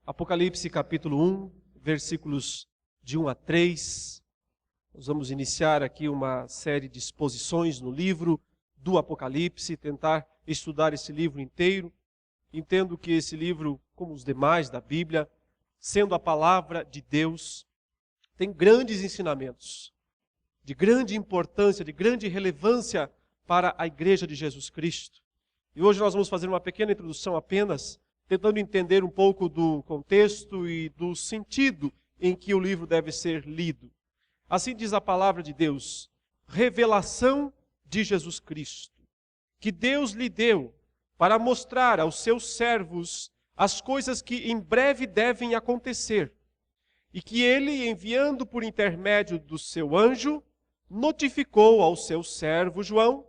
Apocalipse capítulo 1, versículos de 1 a 3. Nós vamos iniciar aqui uma série de exposições no livro do Apocalipse, tentar estudar esse livro inteiro. Entendo que esse livro, como os demais da Bíblia, sendo a palavra de Deus, tem grandes ensinamentos, de grande importância, de grande relevância para a Igreja de Jesus Cristo. E hoje nós vamos fazer uma pequena introdução apenas, tentando entender um pouco do contexto e do sentido em que o livro deve ser lido. Assim diz a palavra de Deus, revelação de Jesus Cristo, que Deus lhe deu para mostrar aos seus servos as coisas que em breve devem acontecer, e que ele, enviando por intermédio do seu anjo, notificou ao seu servo João,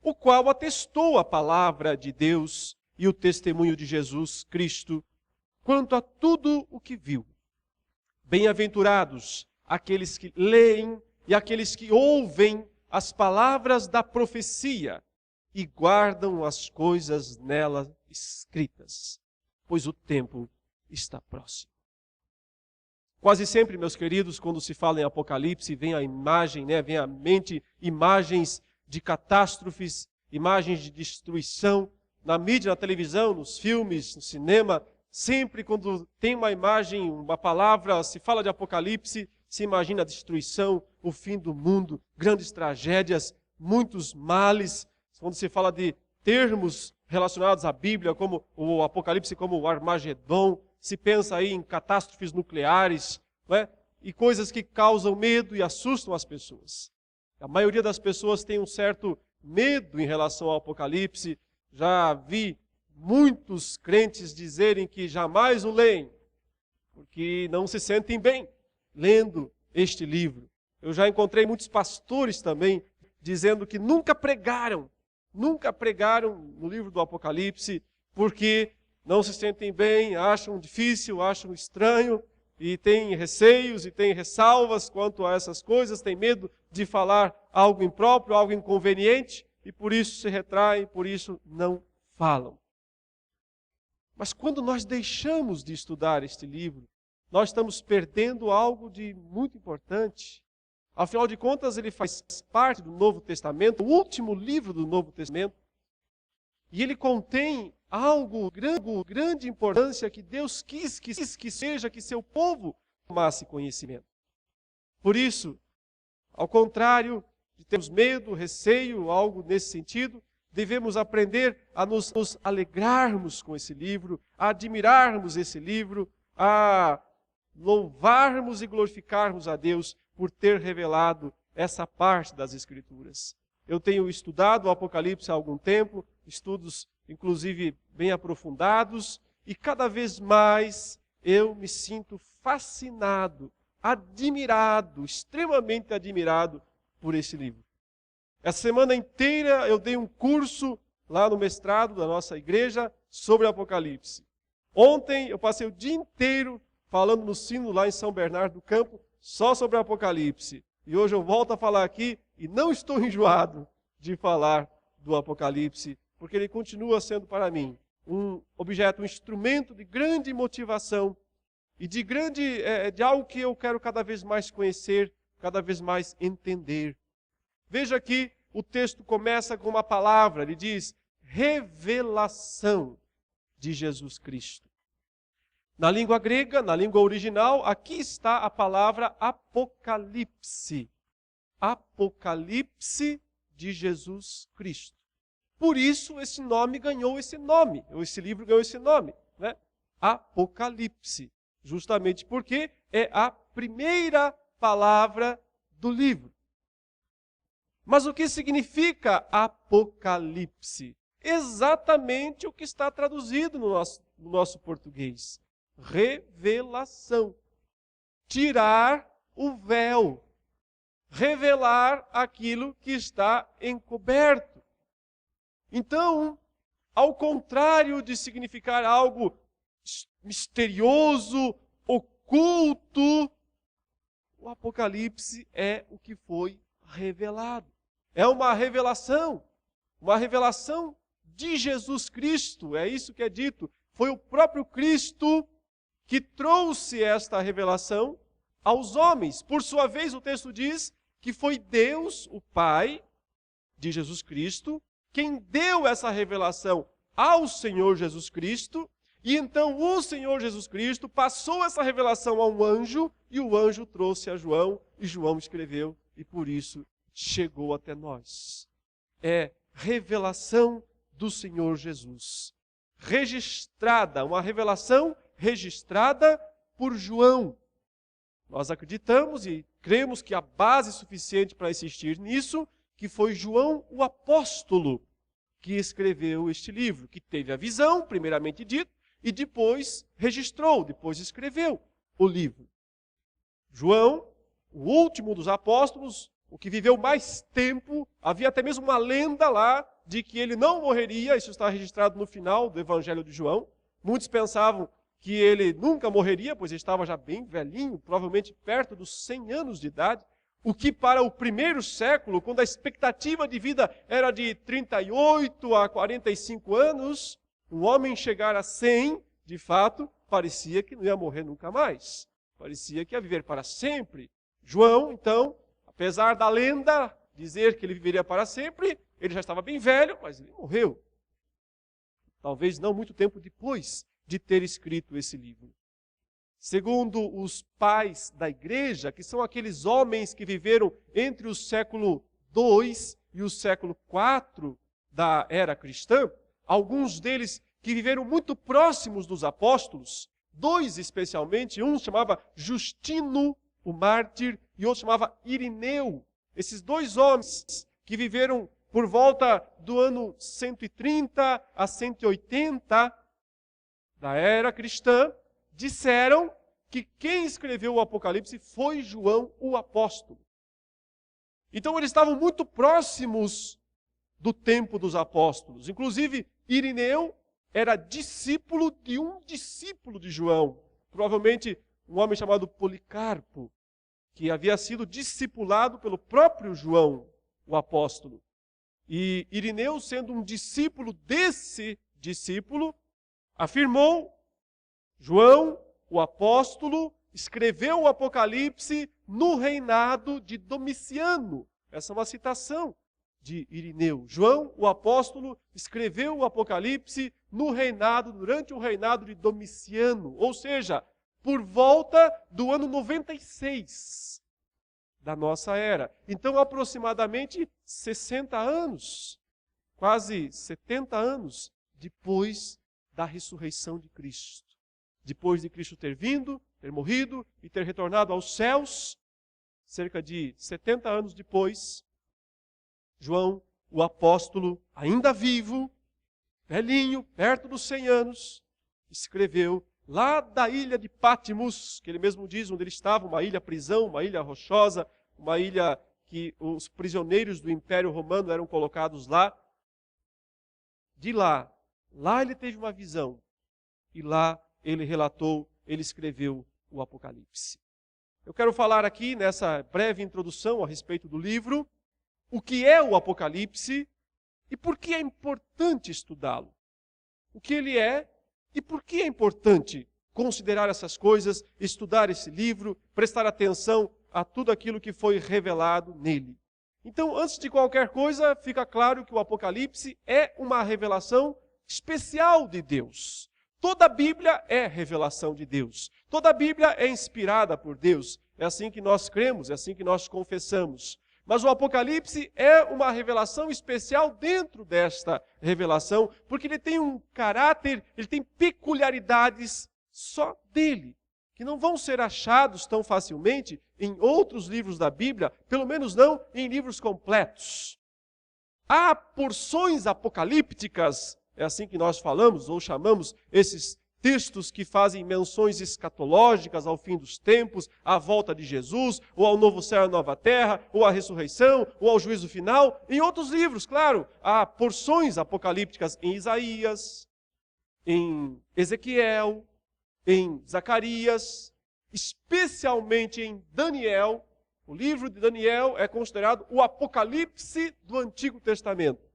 o qual atestou a palavra de Deus e o testemunho de Jesus Cristo quanto a tudo o que viu. Bem-aventurados aqueles que leem e aqueles que ouvem as palavras da profecia e guardam as coisas nela escritas, pois o tempo está próximo. Quase sempre, meus queridos, quando se fala em Apocalipse, vem a imagem, vem à mente imagens de catástrofes, imagens de destruição. Na mídia, na televisão, nos filmes, no cinema, sempre quando tem uma imagem, uma palavra, se fala de Apocalipse, se imagina a destruição, o fim do mundo, grandes tragédias, muitos males. Quando se fala de termos relacionados à Bíblia, como o Apocalipse, como o Armagedon, se pensa aí em catástrofes nucleares, não é? E coisas que causam medo e assustam as pessoas. A maioria das pessoas tem um certo medo em relação ao Apocalipse. Já vi muitos crentes dizerem que jamais o leem, porque não se sentem bem lendo este livro. Eu já encontrei muitos pastores também dizendo que nunca pregaram no livro do Apocalipse, porque não se sentem bem, acham difícil, acham estranho, e têm receios e têm ressalvas quanto a essas coisas, têm medo de falar algo impróprio, algo inconveniente, e por isso se retraem, por isso não falam. Mas quando nós deixamos de estudar este livro, nós estamos perdendo algo de muito importante. Afinal de contas, ele faz parte do Novo Testamento, o último livro do Novo Testamento, e ele contém algo de grande importância que Deus quis que seja, que seu povo tomasse conhecimento. Por isso, ao contrário de termos medo, receio, algo nesse sentido, devemos aprender a nos alegrarmos com esse livro, a admirarmos esse livro, a louvarmos e glorificarmos a Deus por ter revelado essa parte das Escrituras. Eu tenho estudado o Apocalipse há algum tempo, estudos inclusive bem aprofundados, e cada vez mais eu me sinto fascinado, admirado, extremamente admirado por esse livro. Essa semana inteira eu dei um curso lá no mestrado da nossa igreja sobre o Apocalipse. Ontem eu passei o dia inteiro falando no sino lá em São Bernardo do Campo, só sobre o Apocalipse. E hoje eu volto a falar aqui e não estou enjoado de falar do Apocalipse, porque ele continua sendo para mim um objeto, um instrumento de grande motivação e de algo que eu quero cada vez mais conhecer, cada vez mais entender. Veja que o texto começa com uma palavra, ele diz, revelação de Jesus Cristo. Na língua grega, na língua original, aqui está a palavra Apocalipse. Apocalipse de Jesus Cristo. Por isso esse nome ganhou esse nome, esse livro ganhou esse nome, né? Apocalipse. Justamente porque é a primeira palavra do livro. Mas o que significa Apocalipse? Exatamente o que está traduzido no nosso português. Revelação. Tirar o véu. Revelar aquilo que está encoberto. Então, ao contrário de significar algo misterioso, oculto, o Apocalipse é o que foi revelado. É uma revelação de Jesus Cristo, é isso que é dito. Foi o próprio Cristo que trouxe esta revelação aos homens. Por sua vez, o texto diz que foi Deus, o Pai de Jesus Cristo, quem deu essa revelação ao Senhor Jesus Cristo, e então o Senhor Jesus Cristo passou essa revelação a um anjo, e o anjo trouxe a João, e João escreveu, e por isso chegou até nós. É revelação do Senhor Jesus. Registrada, uma revelação registrada por João. Nós acreditamos e cremos que a base suficiente para insistir nisso, que foi João o apóstolo que escreveu este livro, que teve a visão, primeiramente dito, e depois registrou, depois escreveu o livro. João, o último dos apóstolos, o que viveu mais tempo, havia até mesmo uma lenda lá de que ele não morreria, isso está registrado no final do Evangelho de João. Muitos pensavam que ele nunca morreria, pois ele estava já bem velhinho, provavelmente perto dos 100 anos de idade, o que para o primeiro século, quando a expectativa de vida era de 38 a 45 anos, um homem chegar a 100, de fato, parecia que não ia morrer nunca mais. Parecia que ia viver para sempre. João, então, apesar da lenda dizer que ele viveria para sempre, ele já estava bem velho, mas ele morreu. Talvez não muito tempo depois de ter escrito esse livro. Segundo os pais da igreja, que são aqueles homens que viveram entre o século II e o século IV da era cristã, alguns deles que viveram muito próximos dos apóstolos, dois especialmente, um chamava Justino, o mártir, e outro chamava Irineu. Esses dois homens que viveram por volta do ano 130 a 180 da era cristã, disseram que quem escreveu o Apocalipse foi João o apóstolo. Então eles estavam muito próximos do tempo dos apóstolos. Inclusive, Irineu era discípulo de João. Provavelmente um homem chamado Policarpo, que havia sido discipulado pelo próprio João, o apóstolo. E Irineu, sendo um discípulo desse discípulo, afirmou: João, o apóstolo, escreveu o Apocalipse no reinado de Domiciano. Essa é uma citação de Irineu. João, o apóstolo, escreveu o Apocalipse durante o reinado de Domiciano, ou seja, por volta do ano 96 da nossa era. Então, aproximadamente 60 anos, quase 70 anos depois da ressurreição de Cristo. Depois de Cristo ter vindo, ter morrido e ter retornado aos céus, cerca de 70 anos depois, João, o apóstolo, ainda vivo, velhinho, perto dos 100 anos, escreveu lá da ilha de Patmos, que ele mesmo diz onde ele estava, uma ilha prisão, uma ilha rochosa, uma ilha que os prisioneiros do Império Romano eram colocados lá. De lá ele teve uma visão, e lá ele relatou, ele escreveu o Apocalipse. Eu quero falar aqui, nessa breve introdução a respeito do livro, o que é o Apocalipse e por que é importante estudá-lo. O que ele é e por que é importante considerar essas coisas, estudar esse livro, prestar atenção a tudo aquilo que foi revelado nele. Então, antes de qualquer coisa, fica claro que o Apocalipse é uma revelação especial de Deus. Toda a Bíblia é revelação de Deus. Toda a Bíblia é inspirada por Deus. É assim que nós cremos, é assim que nós confessamos. Mas o Apocalipse é uma revelação especial dentro desta revelação, porque ele tem um caráter, ele tem peculiaridades só dele, que não vão ser achados tão facilmente em outros livros da Bíblia, pelo menos não em livros completos. Há porções apocalípticas, é assim que nós falamos ou chamamos esses textos que fazem menções escatológicas ao fim dos tempos, à volta de Jesus, ou ao novo céu e nova terra, ou à ressurreição, ou ao juízo final. Em outros livros, claro, há porções apocalípticas em Isaías, em Ezequiel, em Zacarias, especialmente em Daniel. O livro de Daniel é considerado o Apocalipse do Antigo Testamento.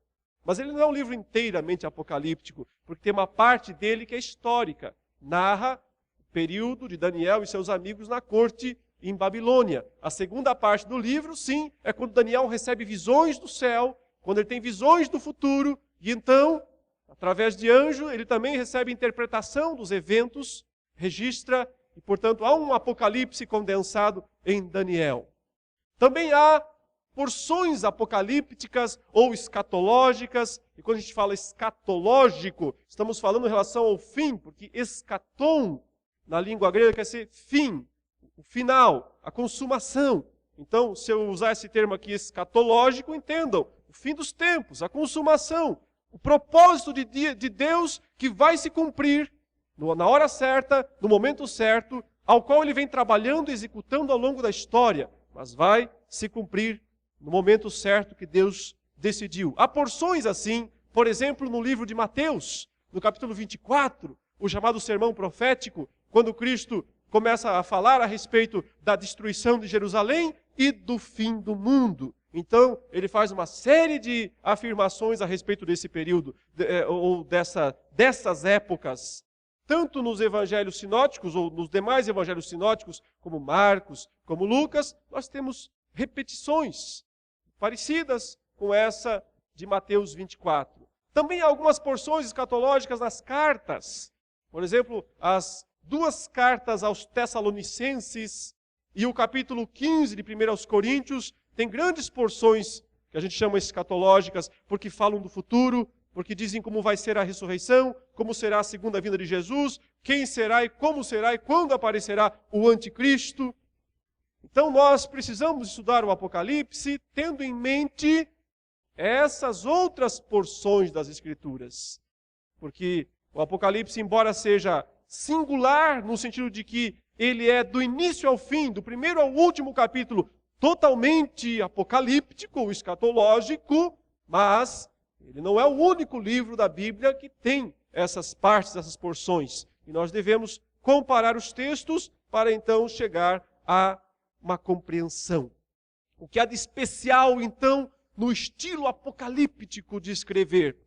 Mas ele não é um livro inteiramente apocalíptico, porque tem uma parte dele que é histórica. Narra período de Daniel e seus amigos na corte em Babilônia. A segunda parte do livro, sim, é quando Daniel recebe visões do céu, quando ele tem visões do futuro, e então, através de anjo, ele também recebe interpretação dos eventos, registra, e portanto há um apocalipse condensado em Daniel. Também há porções apocalípticas ou escatológicas, e quando a gente fala escatológico, estamos falando em relação ao fim, porque escatom, na língua grega, quer dizer fim, o final, a consumação. Então, se eu usar esse termo aqui escatológico, entendam, o fim dos tempos, a consumação, o propósito de Deus que vai se cumprir na hora certa, no momento certo, ao qual ele vem trabalhando e executando ao longo da história, mas vai se cumprir no momento certo que Deus decidiu. Há porções assim, por exemplo, no livro de Mateus, no capítulo 24, o chamado sermão profético, quando Cristo começa a falar a respeito da destruição de Jerusalém e do fim do mundo. Então, ele faz uma série de afirmações a respeito desse período, ou dessas épocas, tanto nos evangelhos sinóticos, ou nos demais evangelhos sinóticos, como Marcos, como Lucas, nós temos repetições parecidas com essa de Mateus 24. Também há algumas porções escatológicas nas cartas. Por exemplo, as 2 cartas aos Tessalonicenses e o capítulo 15 de 1 aos Coríntios tem grandes porções que a gente chama escatológicas, porque falam do futuro, porque dizem como vai ser a ressurreição, como será a segunda vinda de Jesus, quem será e quando aparecerá o anticristo. Então nós precisamos estudar o Apocalipse tendo em mente essas outras porções das Escrituras. Porque o Apocalipse, embora seja singular no sentido de que ele é do início ao fim, do primeiro ao último capítulo, totalmente apocalíptico ou escatológico, mas ele não é o único livro da Bíblia que tem essas partes, essas porções. E nós devemos comparar os textos para então chegar a uma compreensão. O que há de especial, então, no estilo apocalíptico de escrever?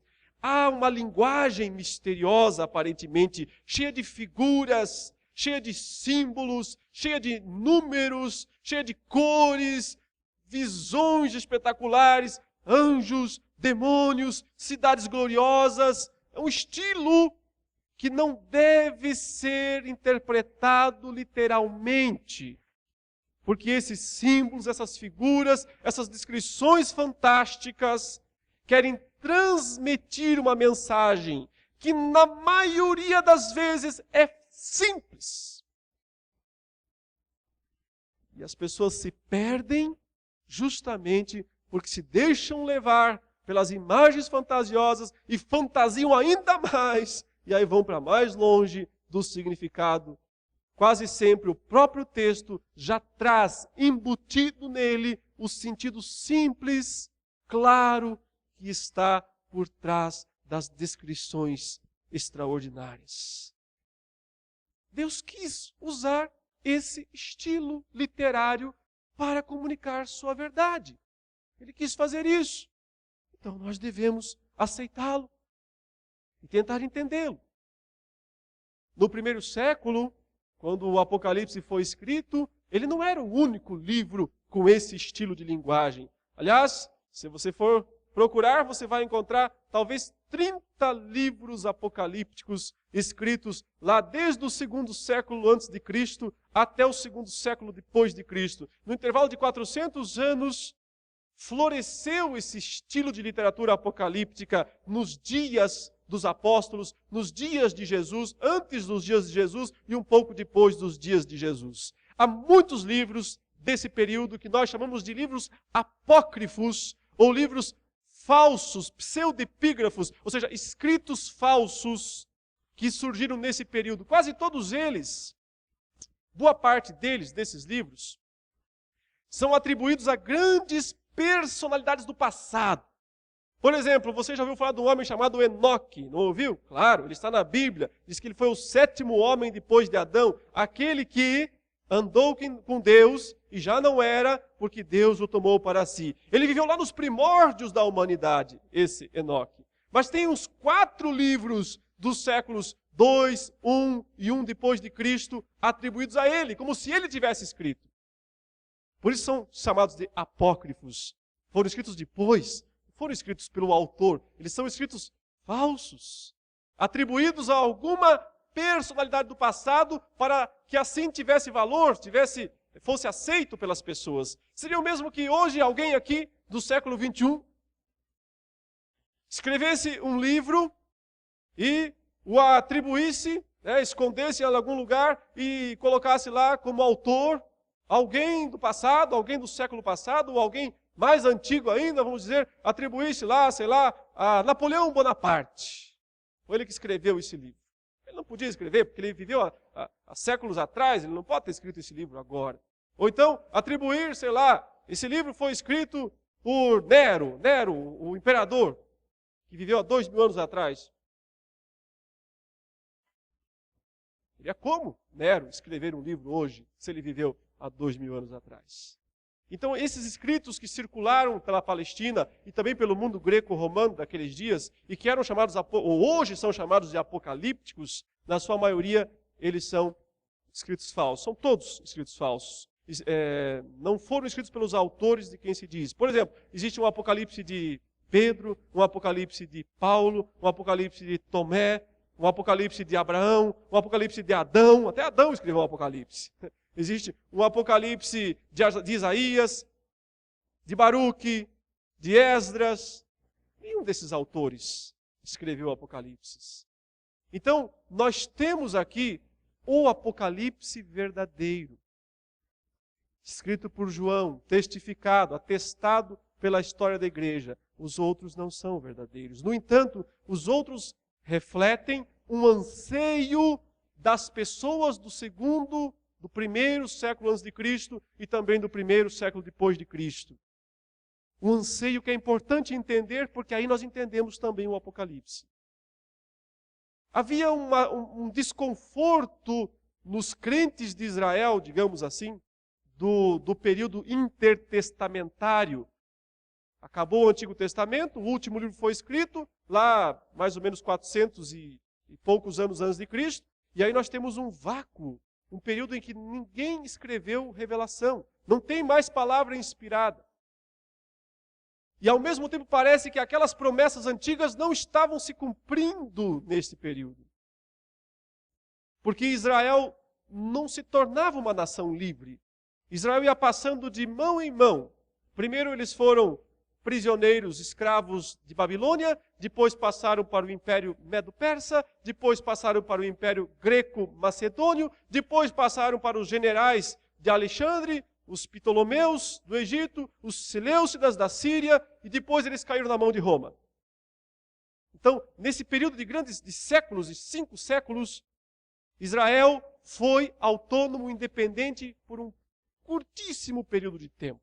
Há uma linguagem misteriosa, aparentemente, cheia de figuras, cheia de símbolos, cheia de números, cheia de cores, visões espetaculares, anjos, demônios, cidades gloriosas. É um estilo que não deve ser interpretado literalmente, porque esses símbolos, essas figuras, essas descrições fantásticas querem transmitir uma mensagem que na maioria das vezes é simples. E as pessoas se perdem justamente porque se deixam levar pelas imagens fantasiosas e fantasiam ainda mais, e aí vão para mais longe do significado. Quase sempre o próprio texto já traz embutido nele o sentido simples, claro, que está por trás das descrições extraordinárias. Deus quis usar esse estilo literário para comunicar sua verdade. Ele quis fazer isso. Então nós devemos aceitá-lo e tentar entendê-lo. No primeiro século, quando o Apocalipse foi escrito, ele não era o único livro com esse estilo de linguagem. Aliás, se você for procurar, você vai encontrar talvez 30 livros apocalípticos escritos lá desde o 2º século antes de Cristo até o 2º século depois de Cristo. No intervalo de 400 anos, floresceu esse estilo de literatura apocalíptica nos dias dos apóstolos, nos dias de Jesus, antes dos dias de Jesus e um pouco depois dos dias de Jesus. Há muitos livros desse período que nós chamamos de livros apócrifos ou livros falsos, pseudepígrafos, ou seja, escritos falsos que surgiram nesse período. Quase todos eles, boa parte deles, desses livros, são atribuídos a grandes personalidades do passado. Por exemplo, você já ouviu falar de um homem chamado Enoque, não ouviu? Claro, ele está na Bíblia, diz que ele foi o 7º homem depois de Adão, aquele que andou com Deus e já não era, porque Deus o tomou para si. Ele viveu lá nos primórdios da humanidade, esse Enoque. Mas tem uns 4 livros dos séculos 2, 1 e 1 depois de Cristo atribuídos a ele, como se ele tivesse escrito. Por isso são chamados de apócrifos. Foram escritos depois, foram escritos pelo autor. Eles são escritos falsos, atribuídos a alguma personalidade do passado para que assim tivesse valor, fosse aceito pelas pessoas. Seria o mesmo que hoje alguém aqui do século 21 escrevesse um livro e o atribuísse, escondesse em algum lugar e colocasse lá como autor alguém do passado, alguém do século passado, ou alguém mais antigo ainda, vamos dizer, atribuísse lá, sei lá, a Napoleão Bonaparte. Foi ele que escreveu esse livro. Ele não podia escrever, porque ele viveu há séculos atrás, ele não pode ter escrito esse livro agora. Ou então, atribuir, sei lá, esse livro foi escrito por Nero, o imperador, que viveu há 2000 anos atrás. Seria como Nero escrever um livro hoje, se ele viveu há 2000 anos atrás? Então, esses escritos que circularam pela Palestina e também pelo mundo greco-romano daqueles dias, e que eram chamados, ou hoje são chamados de apocalípticos, na sua maioria, eles são escritos falsos. São todos escritos falsos. Não foram escritos pelos autores de quem se diz. Por exemplo, existe um apocalipse de Pedro, um apocalipse de Paulo, um apocalipse de Tomé, um apocalipse de Abraão, um apocalipse de Adão. Até Adão escreveu um apocalipse. Existe um apocalipse de Isaías, de Baruque, de Esdras. Nenhum desses autores escreveu apocalipses. Então, nós temos aqui o apocalipse verdadeiro, escrito por João, testificado, atestado pela história da igreja. Os outros não são verdadeiros. No entanto, os outros refletem um anseio das pessoas do primeiro século antes de Cristo e também do primeiro século depois de Cristo. Um anseio que é importante entender, porque aí nós entendemos também o Apocalipse. Havia um desconforto nos crentes de Israel, digamos assim, do período intertestamentário. Acabou o Antigo Testamento, o último livro foi escrito lá mais ou menos 400 e poucos anos antes de Cristo, e aí nós temos um vácuo, um período em que ninguém escreveu revelação, não tem mais palavra inspirada. E ao mesmo tempo parece que aquelas promessas antigas não estavam se cumprindo nesse período. Porque Israel não se tornava uma nação livre. Israel ia passando de mão em mão. Primeiro eles foram prisioneiros, escravos de Babilônia, depois passaram para o Império Medo-Persa, depois passaram para o Império Greco-Macedônio, depois passaram para os generais de Alexandre, os Ptolomeus do Egito, os Seleucidas da Síria, e depois eles caíram na mão de Roma. Então, nesse período de séculos, de 5 séculos, Israel foi autônomo, independente por um curtíssimo período de tempo.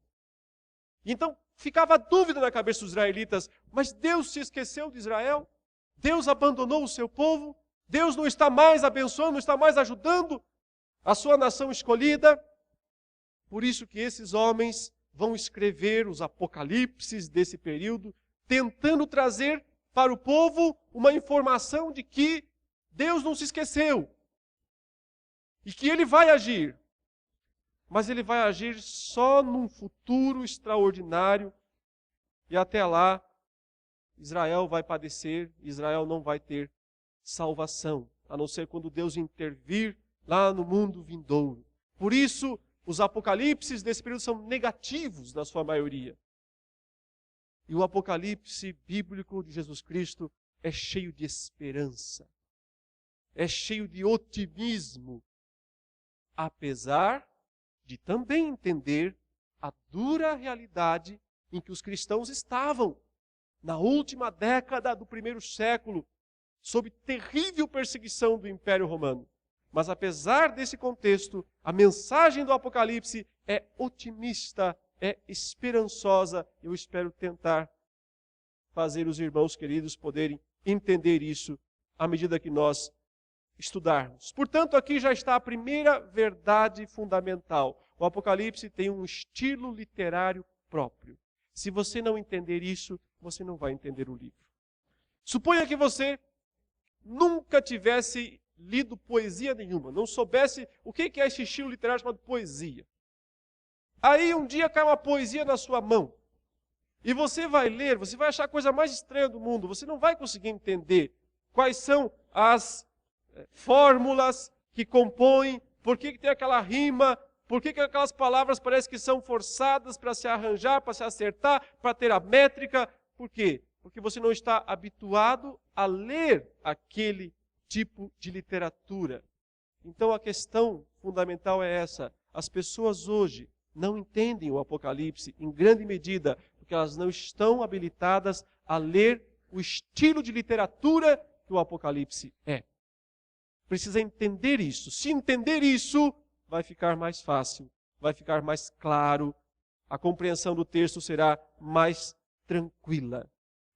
Então, ficava a dúvida na cabeça dos israelitas, mas Deus se esqueceu de Israel? Deus abandonou o seu povo? Deus não está mais abençoando, não está mais ajudando a sua nação escolhida? Por isso que esses homens vão escrever os apocalipses desse período, tentando trazer para o povo uma informação de que Deus não se esqueceu e que Ele vai agir. Mas Ele vai agir só num futuro extraordinário e até lá Israel vai padecer, Israel não vai ter salvação, a não ser quando Deus intervir lá no mundo vindouro. Por isso, os apocalipses desse período são negativos na sua maioria. E o apocalipse bíblico de Jesus Cristo é cheio de esperança, é cheio de otimismo, apesar de também entender a dura realidade em que os cristãos estavam na última década do primeiro século, sob terrível perseguição do Império Romano. Mas apesar desse contexto, a mensagem do Apocalipse é otimista, é esperançosa. Eu espero tentar fazer os irmãos queridos poderem entender isso à medida que nós estudarmos. Portanto, aqui já está a primeira verdade fundamental. O Apocalipse tem um estilo literário próprio. Se você não entender isso, você não vai entender o livro. Suponha que você nunca tivesse lido poesia nenhuma, não soubesse o que é esse estilo literário chamado poesia. Aí um dia cai uma poesia na sua mão. E você vai ler, você vai achar a coisa mais estranha do mundo. Você não vai conseguir entender quais são as fórmulas que compõem, por que tem aquela rima, por que aquelas palavras parecem que são forçadas para se arranjar, para se acertar, para ter a métrica. Por quê? Porque você não está habituado a ler aquele tipo de literatura. Então a questão fundamental é essa. As pessoas hoje não entendem o Apocalipse em grande medida porque elas não estão habilitadas a ler o estilo de literatura que o Apocalipse é. Precisa entender isso. Se entender isso, vai ficar mais fácil, vai ficar mais claro, a compreensão do texto será mais tranquila.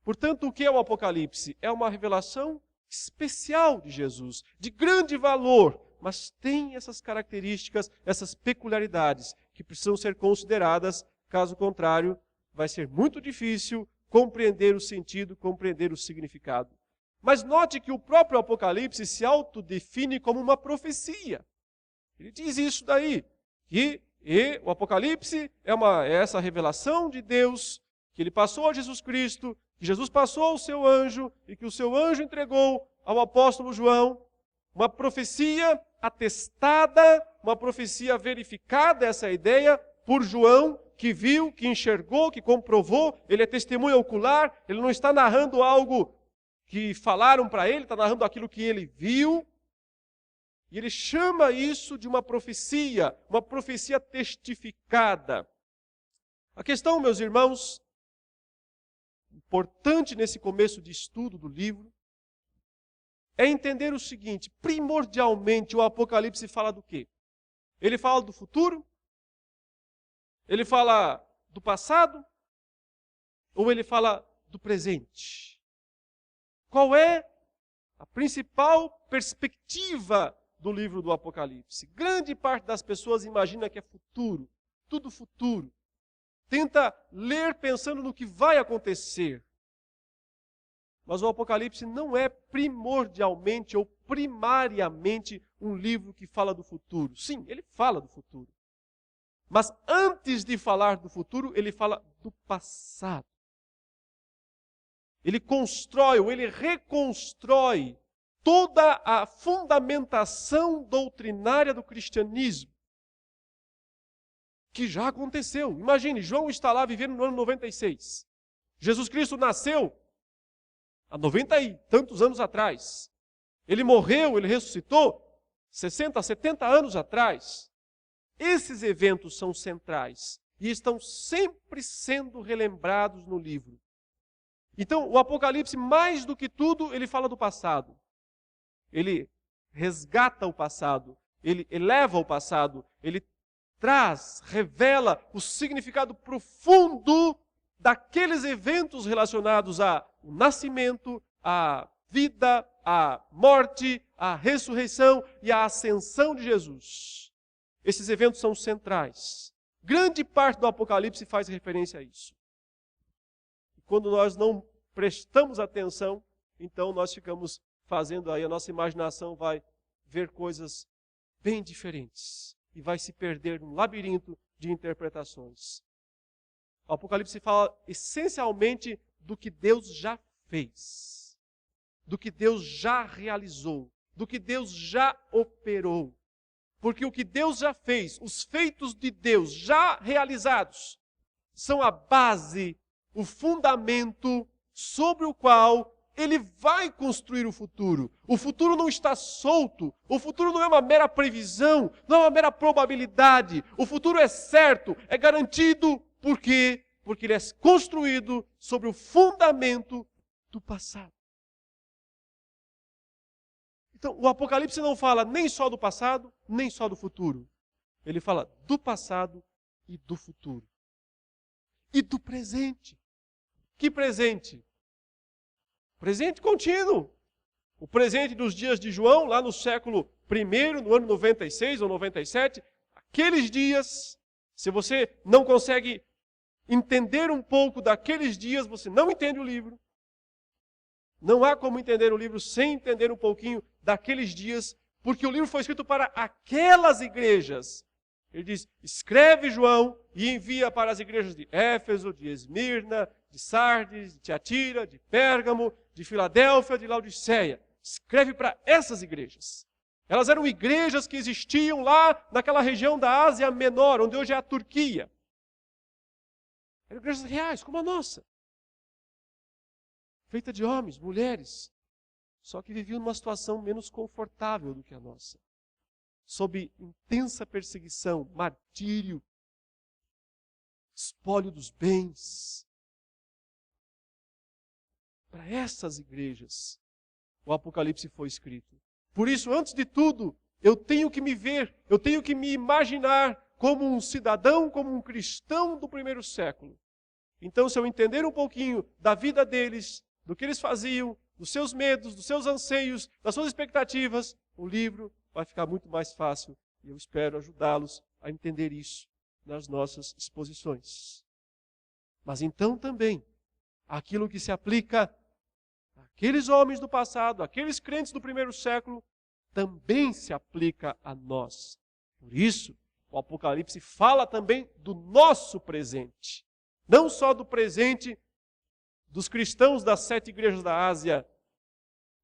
Portanto, o que é o Apocalipse? É uma revelação especial de Jesus, de grande valor, mas tem essas características, essas peculiaridades que precisam ser consideradas, caso contrário, vai ser muito difícil compreender o sentido, compreender o significado. Mas note que o próprio Apocalipse se autodefine como uma profecia. Ele diz isso daí, que o Apocalipse é essa revelação de Deus, que ele passou a Jesus Cristo, que Jesus passou ao seu anjo e que o seu anjo entregou ao apóstolo João, uma profecia atestada, uma profecia verificada, essa ideia, por João, que viu, que enxergou, que comprovou, ele é testemunha ocular, ele não está narrando algo que falaram para ele, está narrando aquilo que ele viu. E ele chama isso de uma profecia testificada. A questão, meus irmãos, importante nesse começo de estudo do livro, é entender o seguinte: primordialmente o Apocalipse fala do quê? Ele fala do futuro? Ele fala do passado? Ou ele fala do presente? Qual é a principal perspectiva do livro do Apocalipse? Grande parte das pessoas imagina que é futuro, tudo futuro. Tenta ler pensando no que vai acontecer. Mas o Apocalipse não é primordialmente ou primariamente um livro que fala do futuro. Sim, ele fala do futuro. Mas antes de falar do futuro, ele fala do passado. Ele constrói ou ele reconstrói toda a fundamentação doutrinária do cristianismo, que já aconteceu. Imagine, João está lá vivendo no ano 96. Jesus Cristo nasceu há 90 e tantos anos atrás. Ele morreu, ele ressuscitou 60, 70 anos atrás. Esses eventos são centrais e estão sempre sendo relembrados no livro. Então, o Apocalipse, mais do que tudo, ele fala do passado. Ele resgata o passado, ele eleva o passado, ele traz, revela o significado profundo daqueles eventos relacionados ao nascimento, à vida, à morte, à ressurreição e à ascensão de Jesus. Esses eventos são centrais. Grande parte do Apocalipse faz referência a isso. E quando nós não prestamos atenção, então nós ficamos fazendo aí, a nossa imaginação vai ver coisas bem diferentes e vai se perder num labirinto de interpretações. O Apocalipse fala essencialmente do que Deus já fez, do que Deus já realizou, do que Deus já operou. Porque o que Deus já fez, os feitos de Deus já realizados, são a base, o fundamento sobre o qual Ele vai construir o futuro. O futuro não está solto, o futuro não é uma mera previsão, não é uma mera probabilidade. O futuro é certo, é garantido. Por quê? Porque ele é construído sobre o fundamento do passado. Então, o Apocalipse não fala nem só do passado, nem só do futuro. Ele fala do passado e do futuro. E do presente. Que presente? Presente contínuo. O presente dos dias de João, lá no século I, no ano 96 ou 97, aqueles dias, se você não consegue entender um pouco daqueles dias, você não entende o livro. Não há como entender o livro sem entender um pouquinho daqueles dias, porque o livro foi escrito para aquelas igrejas. Ele diz, escreve João e envia para as igrejas de Éfeso, de Esmirna, de Sardes, de Tiatira, de Pérgamo, de Filadélfia, de Laodiceia. Escreve para essas igrejas. Elas eram igrejas que existiam lá naquela região da Ásia Menor, onde hoje é a Turquia. Eram igrejas reais, como a nossa. Feita de homens, mulheres, só que viviam numa situação menos confortável do que a nossa. Sob intensa perseguição, martírio, espólio dos bens. Para essas igrejas, o Apocalipse foi escrito. Por isso, antes de tudo, eu tenho que me ver, eu tenho que me imaginar como um cidadão, como um cristão do primeiro século. Então, se eu entender um pouquinho da vida deles, do que eles faziam, dos seus medos, dos seus anseios, das suas expectativas, o livro vai ficar muito mais fácil. E eu espero ajudá-los a entender isso nas nossas exposições. Mas então também, aquilo que se aplica àqueles homens do passado, àqueles crentes do primeiro século, também se aplica a nós. Por isso, o Apocalipse fala também do nosso presente. Não só do presente dos cristãos das 7 igrejas da Ásia,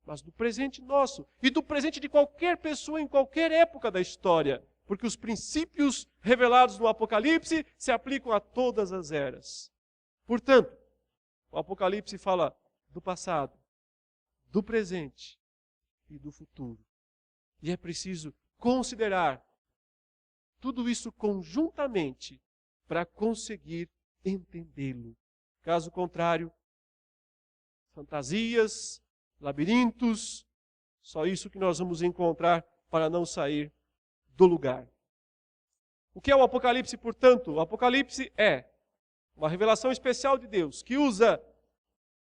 mas do presente nosso e do presente de qualquer pessoa em qualquer época da história, porque os princípios revelados no Apocalipse se aplicam a todas as eras. Portanto, o Apocalipse fala do passado, do presente e do futuro. E é preciso considerar tudo isso conjuntamente para conseguir entendê-lo. Caso contrário, fantasias, labirintos, só isso que nós vamos encontrar para não sair do lugar. O que é o Apocalipse, portanto? O Apocalipse é uma revelação especial de Deus, que usa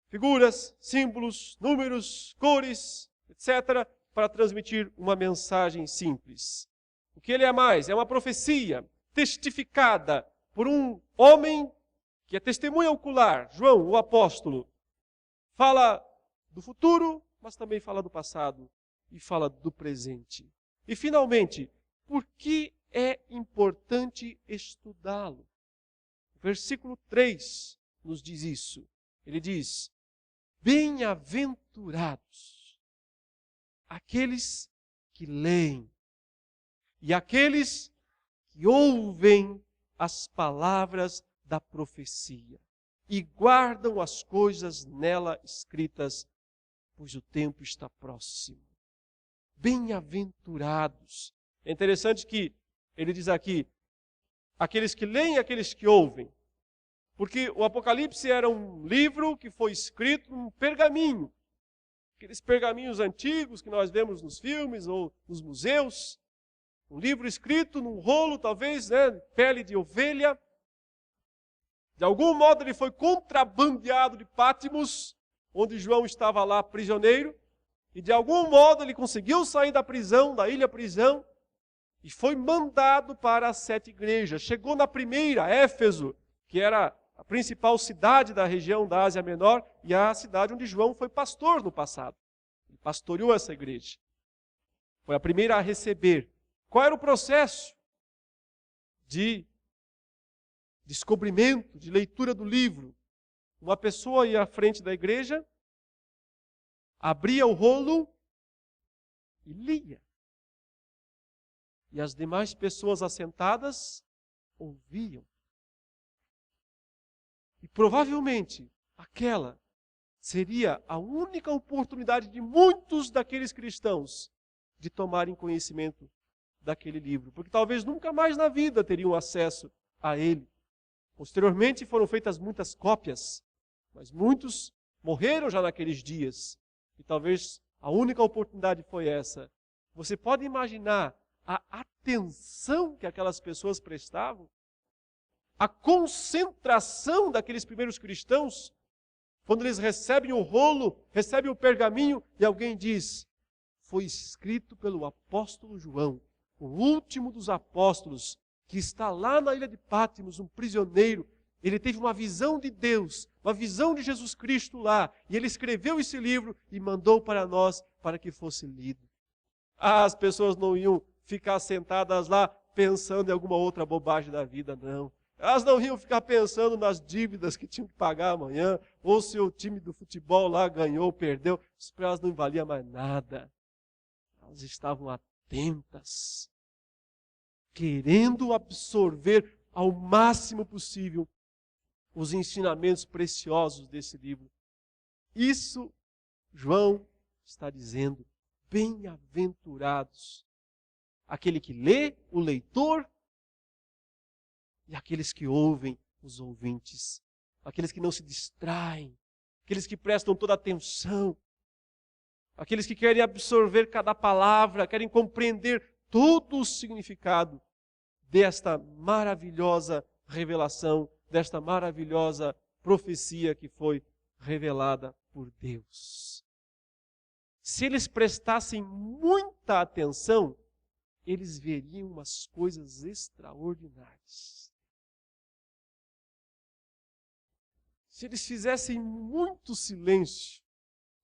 figuras, símbolos, números, cores, etc., para transmitir uma mensagem simples. O que ele é mais? É uma profecia testificada por um homem que é testemunha ocular, João, o apóstolo. Fala do futuro, mas também fala do passado e fala do presente. E finalmente, por que é importante estudá-lo? O versículo 3 nos diz isso. Ele diz, bem-aventurados aqueles que leem e aqueles que ouvem as palavras da profecia e guardam as coisas nela escritas, pois o tempo está próximo. Bem-aventurados. É interessante que ele diz aqui, aqueles que leem e aqueles que ouvem. Porque o Apocalipse era um livro que foi escrito num pergaminho. Aqueles pergaminhos antigos que nós vemos nos filmes ou nos museus. Um livro escrito num rolo, talvez, pele de ovelha. De algum modo ele foi contrabandeado de Pátimos, onde João estava lá prisioneiro. E de algum modo ele conseguiu sair da prisão, da ilha-prisão, e foi mandado para as 7 igrejas. Chegou na primeira, Éfeso, que era a principal cidade da região da Ásia Menor e a cidade onde João foi pastor no passado. Ele pastoreou essa igreja. Foi a primeira a receber. Qual era o processo de descobrimento, de leitura do livro? Uma pessoa ia à frente da igreja, abria o rolo e lia. E as demais pessoas assentadas ouviam. E provavelmente aquela seria a única oportunidade de muitos daqueles cristãos de tomarem conhecimento daquele livro. Porque talvez nunca mais na vida teriam acesso a ele. Posteriormente foram feitas muitas cópias, mas muitos morreram já naqueles dias. E talvez a única oportunidade foi essa. Você pode imaginar a atenção que aquelas pessoas prestavam? A concentração daqueles primeiros cristãos, quando eles recebem o rolo, recebem o pergaminho, e alguém diz, foi escrito pelo apóstolo João, o último dos apóstolos, que está lá na ilha de Pátimos, um prisioneiro, Ele teve uma visão de Deus, uma visão de Jesus Cristo lá, e ele escreveu esse livro e mandou para nós para que fosse lido. As pessoas não iam ficar sentadas lá pensando em alguma outra bobagem da vida, não. Elas não iam ficar pensando nas dívidas que tinham que pagar amanhã, ou se o time do futebol lá ganhou ou perdeu. Isso para elas não valia mais nada. Elas estavam atentas, querendo absorver ao máximo possível os ensinamentos preciosos desse livro. Isso, João está dizendo, bem-aventurados aquele que lê, o leitor, e aqueles que ouvem, os ouvintes. Aqueles que não se distraem, aqueles que prestam toda atenção, aqueles que querem absorver cada palavra, querem compreender todo o significado desta maravilhosa revelação, desta maravilhosa profecia que foi revelada por Deus. Se eles prestassem muita atenção, eles veriam umas coisas extraordinárias. Se eles fizessem muito silêncio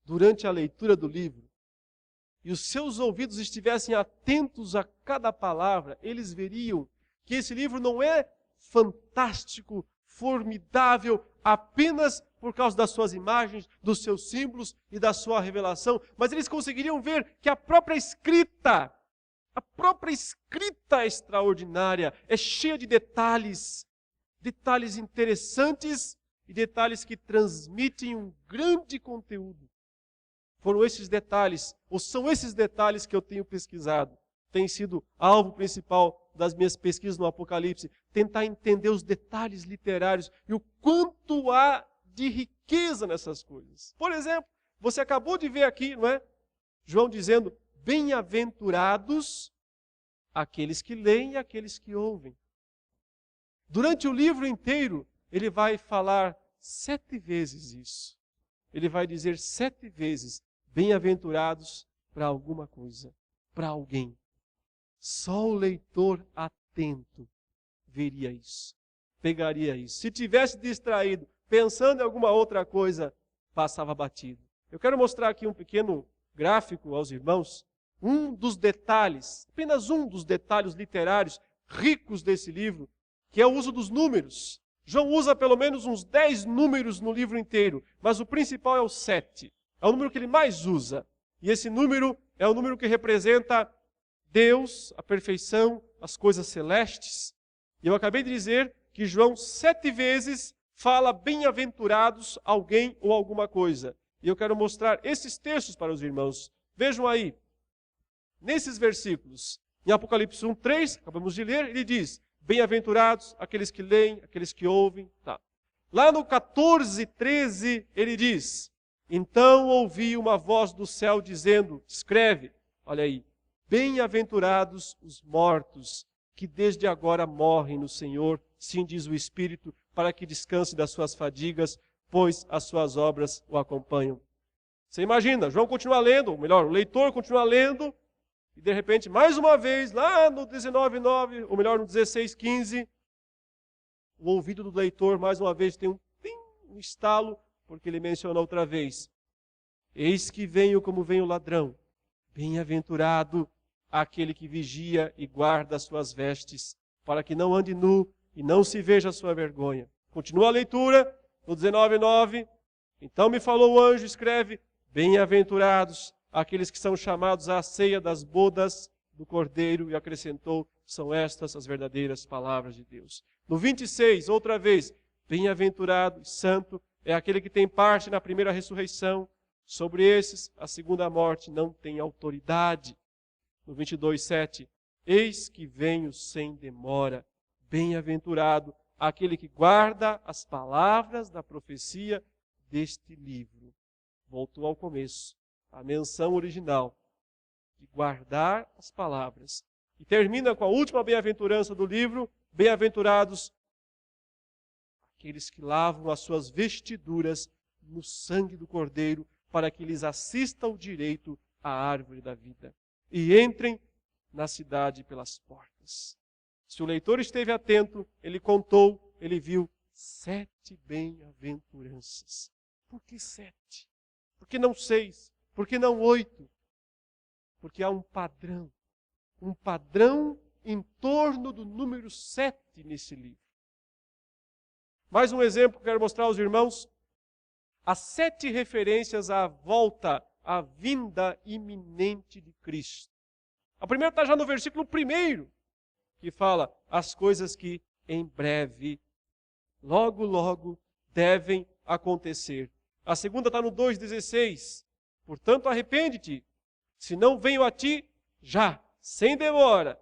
durante a leitura do livro, e os seus ouvidos estivessem atentos a cada palavra, eles veriam que esse livro não é fantástico, formidável, apenas por causa das suas imagens, dos seus símbolos e da sua revelação, mas eles conseguiriam ver que a própria escrita é extraordinária, é cheia de detalhes, detalhes interessantes e detalhes que transmitem um grande conteúdo. Foram esses detalhes, ou são esses detalhes que eu tenho pesquisado. Tem sido alvo principal das minhas pesquisas no Apocalipse, tentar entender os detalhes literários e o quanto há de riqueza nessas coisas. Por exemplo, você acabou de ver aqui, não é? João dizendo, bem-aventurados aqueles que leem e aqueles que ouvem. Durante o livro inteiro, ele vai falar 7 vezes isso. Ele vai dizer 7 vezes, bem-aventurados para alguma coisa, para alguém. Só o leitor atento veria isso, pegaria isso. Se tivesse distraído, pensando em alguma outra coisa, passava batido. Eu quero mostrar aqui um pequeno gráfico aos irmãos, um dos detalhes, apenas um dos detalhes literários ricos desse livro, que é o uso dos números. João usa pelo menos uns 10 números no livro inteiro, mas o principal é o 7. É o número que ele mais usa. E esse número é o número que representa Deus, a perfeição, as coisas celestes. E eu acabei de dizer que João 7 vezes fala bem-aventurados alguém ou alguma coisa. E eu quero mostrar esses textos para os irmãos. Vejam aí, nesses versículos, em Apocalipse 1:3, acabamos de ler, ele diz, bem-aventurados aqueles que leem, aqueles que ouvem. Tá. Lá no 14:13, ele diz, então ouvi uma voz do céu dizendo, escreve, olha aí, bem-aventurados os mortos, que desde agora morrem no Senhor, sim diz o Espírito, para que descanse das suas fadigas, pois as suas obras o acompanham. Você imagina, João continua lendo, ou melhor, o leitor continua lendo, e de repente, mais uma vez, lá no 19:9, ou melhor, no 16:15, o ouvido do leitor, mais uma vez, tem um estalo, porque ele menciona outra vez. Eis que venho como vem o ladrão. Bem-aventurado aquele que vigia e guarda as suas vestes, para que não ande nu e não se veja a sua vergonha. Continua a leitura, no 19:9. Então me falou o anjo, escreve, bem-aventurados aqueles que são chamados à ceia das bodas do Cordeiro, e acrescentou, são estas as verdadeiras palavras de Deus. No 26, outra vez, bem-aventurado e santo é aquele que tem parte na primeira ressurreição. Sobre esses, a segunda morte não tem autoridade. No 22:7, eis que venho sem demora. Bem-aventurado aquele que guarda as palavras da profecia deste livro. Voltou ao começo. A menção original de guardar as palavras. E termina com a última bem-aventurança do livro, bem-aventurados aqueles que lavam as suas vestiduras no sangue do Cordeiro, para que lhes assista o direito à árvore da vida, e entrem na cidade pelas portas. Se o leitor esteve atento, ele contou, ele viu 7 bem-aventuranças. Por que 7? Por que não 6? Por que não 8? Porque há um padrão em torno do número 7 nesse livro. Mais um exemplo que eu quero mostrar aos irmãos. As 7 referências à volta, à vinda iminente de Cristo. A primeira está já no versículo 1, que fala as coisas que em breve, logo, logo, devem acontecer. A segunda está no 2,16. Portanto, arrepende-te, se não venho a ti, já, sem demora,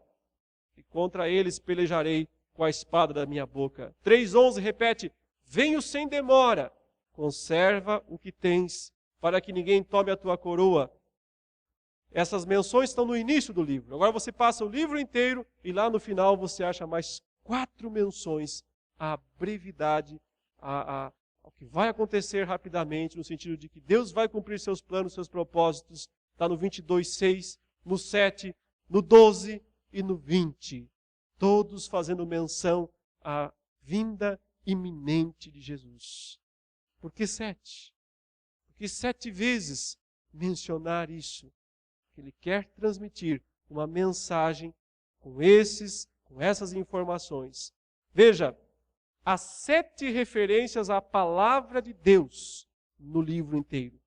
e contra eles pelejarei com a espada da minha boca. 3,11 repete, venho sem demora, conserva o que tens, para que ninguém tome a tua coroa. Essas menções estão no início do livro. Agora você passa o livro inteiro e lá no final você acha mais 4 menções à brevidade, ao que vai acontecer rapidamente, no sentido de que Deus vai cumprir seus planos, seus propósitos. Está no 22,6, no 7, no 12 e no 20. Todos fazendo menção à vinda iminente de Jesus. Por que 7? Porque 7 vezes mencionar isso. Ele quer transmitir uma mensagem com essas informações. Veja, há 7 referências à palavra de Deus no livro inteiro.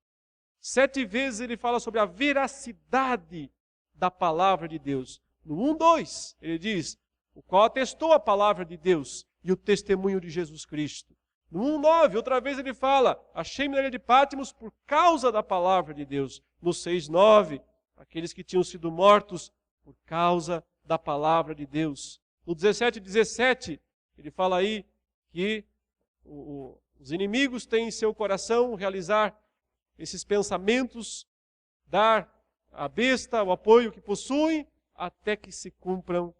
7 vezes ele fala sobre a veracidade da palavra de Deus. No 1:2, ele diz, o qual atestou a palavra de Deus e o testemunho de Jesus Cristo. No 1:9, outra vez ele fala, achei-me na ilha de Patmos por causa da palavra de Deus. No 6:9, aqueles que tinham sido mortos por causa da palavra de Deus. No 17:17, ele fala aí que os inimigos têm em seu coração realizar esses pensamentos, dar à besta o apoio que possuem, até que se cumpra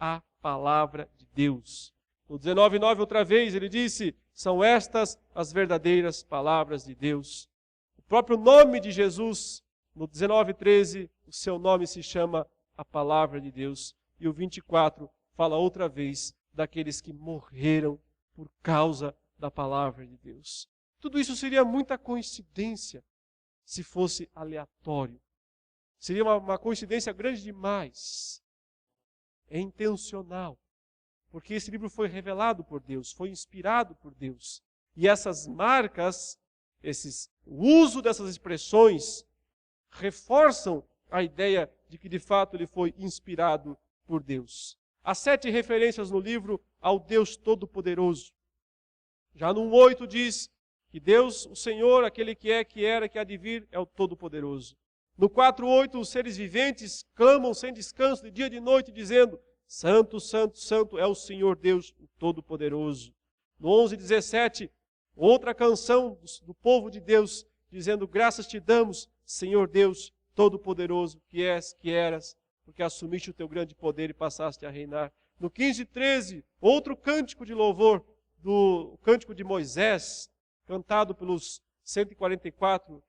a palavra de Deus. No 19:9, outra vez, ele disse, são estas as verdadeiras palavras de Deus. O próprio nome de Jesus, no 19:13, o seu nome se chama a palavra de Deus. E o 24 fala outra vez daqueles que morreram por causa da palavra de Deus. Tudo isso seria muita coincidência se fosse aleatório. Seria uma coincidência grande demais. É intencional. Porque esse livro foi revelado por Deus, foi inspirado por Deus. E essas marcas, o uso dessas expressões, reforçam a ideia de que de fato ele foi inspirado por Deus. Há 7 referências no livro ao Deus Todo-Poderoso. Já no 1:8 diz que Deus, o Senhor, aquele que é, que era, que há de vir, é o Todo-Poderoso. No 4:8, os seres viventes clamam sem descanso de dia e de noite, dizendo, Santo, Santo, Santo é o Senhor Deus, o Todo-Poderoso. No 11:17, outra canção do povo de Deus, dizendo, graças te damos, Senhor Deus Todo-Poderoso, que és, que eras, porque assumiste o teu grande poder e passaste a reinar. No 15:13, outro cântico de louvor, do cântico de Moisés, cantado pelos 144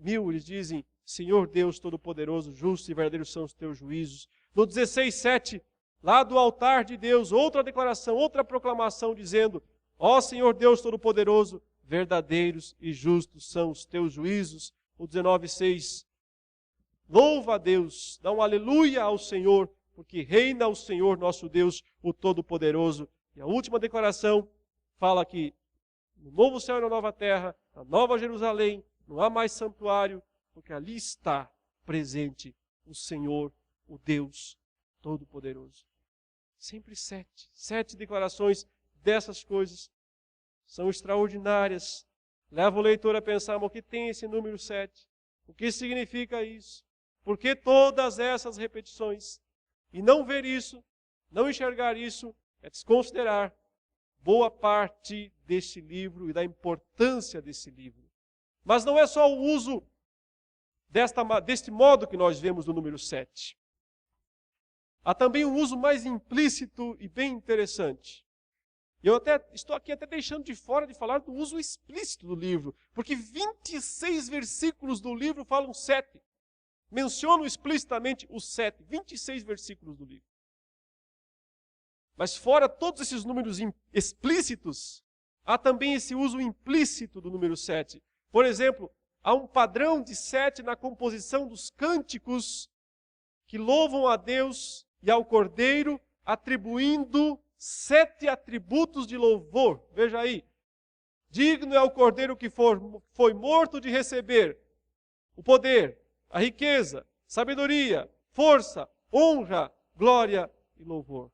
mil, eles dizem, Senhor Deus Todo-Poderoso, justo e verdadeiro são os teus juízos. No 16:7, lá do altar de Deus, outra declaração, outra proclamação dizendo, ó Senhor Deus Todo-Poderoso, verdadeiros e justos são os teus juízos. O 19:6, louva a Deus, dá um aleluia ao Senhor, porque reina o Senhor nosso Deus, o Todo-Poderoso. E a última declaração fala que no novo céu e na nova terra, na nova Jerusalém, não há mais santuário, porque ali está presente o Senhor, o Deus Todo-Poderoso. Sempre 7 declarações dessas coisas são extraordinárias. Leva o leitor a pensar, mas o que tem esse número 7? O que significa isso? Por que todas essas repetições? E não ver isso, não enxergar isso, é desconsiderar boa parte deste livro e da importância desse livro. Mas não é só o uso deste modo que nós vemos no número 7. Há também um uso mais implícito e bem interessante. Eu estou aqui deixando de fora de falar do uso explícito do livro, porque 26 versículos do livro falam 7. Mencionam explicitamente os 7, 26 versículos do livro. Mas fora todos esses números explícitos, há também esse uso implícito do número 7. Por exemplo, há um padrão de 7 na composição dos cânticos que louvam a Deus e ao Cordeiro, atribuindo 7 atributos de louvor. Veja aí. Digno é o Cordeiro que foi morto de receber o poder, a riqueza, sabedoria, força, honra, glória e louvor.